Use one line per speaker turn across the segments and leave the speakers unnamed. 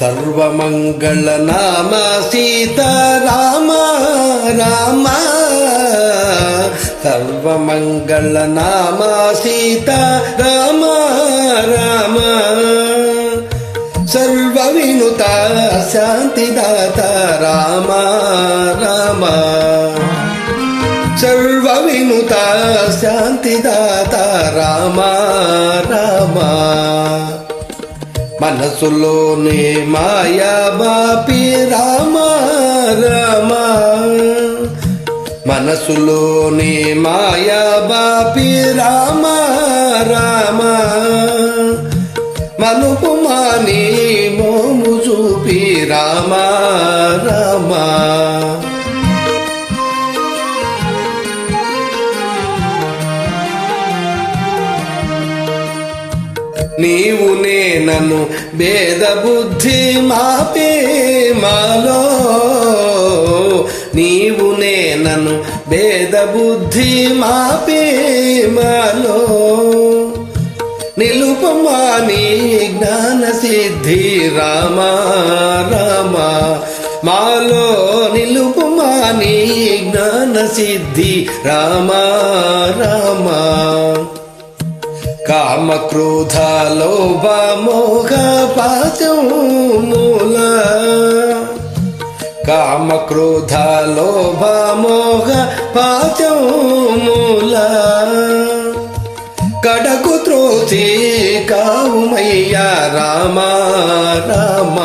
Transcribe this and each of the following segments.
ಸರ್ವಮಂಗಳ ನಾಮ ಸೀತಾರಾಮ ರಾಮ. ಸರ್ವಮಂಗಳ ನಾಮ ಸೀತಾರಾಮ ರಾಮ. ಸರ್ವ ವಿನುತ ಶಾಂತಿದಾತ ರಾಮ ರಾಮ. ಸರ್ವ ವಿನುತ ಶಾಂತಿದಾತ ರಾಮ రామ. మనసులోనే మాయా బాపి రామ రామ. మనసులోనే మాయా బాపి రామ రామ. మనుపు మాని మోము చూపి రామ రామ. నీవు నేనను భేద బుద్ధి మాపే మాలో. నీవు నేనను భేద బుద్ధి మాపే మాలో. నిలుపమాని జ్ఞాన సిద్ధి రామ రామ. మాలో నిలుపమాని జ్ఞాన సిద్ధి రామ రామ. కామ క్రోధ లోభ మోహ పాశమూల. కామ క్రోధ లోభ మోహ పాశమూల. కడకు త్రోసి కావుమయ్యా రామ రామ.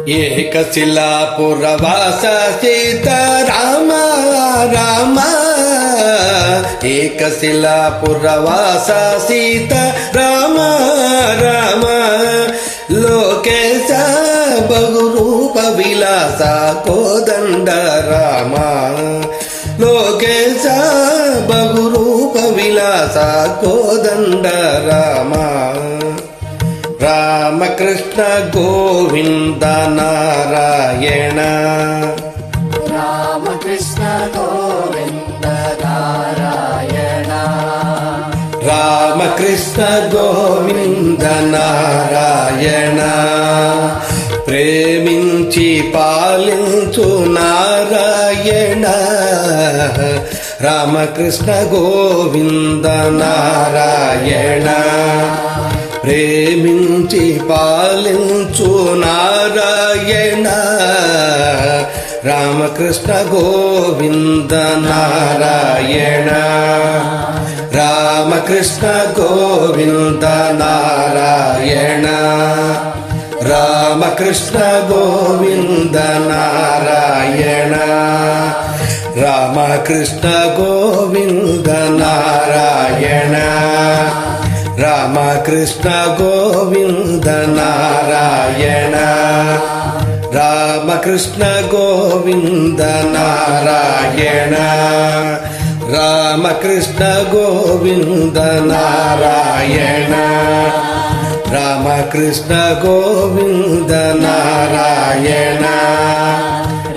ఏకశిలాపురవాస సీతారామ రామ. ఏకశిలాపురవాస సీతారామ రామ. లోకేశ బహురూప విలాస కోదండ రామ. లోకేశ బహురూప విలాస కోదండ రామ. రామకృష్ణ గోవింద నారాయణ.
రామకృష్ణ గోవింద నారాయణ.
రామకృష్ణ గోవింద నారాయణ. ప్రేమించి పాలించు నారాయణ. రామకృష్ణ గోవింద నారాయణ. ప్రేమించి పాలించు నారాయణ. రామకృష్ణ గోవింద నారాయణ. రామకృష్ణ గోవింద నారాయణ. రామకృష్ణ గోవింద నారాయణ. రామకృష్ణ గోవింద నారాయణ. రామకృష్ణ గోవింద నారాయణ. రామకృష్ణ గోవింద నారాయణ. రామకృష్ణ గోవింద నారాయణ. రామకృష్ణ గోవింద నారాయణ.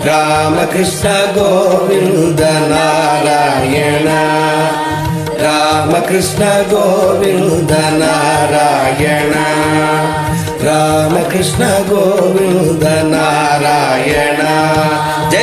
రామకృష్ణ గోవింద నారాయణ. రామకృష్ణ గోవింద నారాయణ. రామకృష్ణ గోవింద నారాయణ. జయ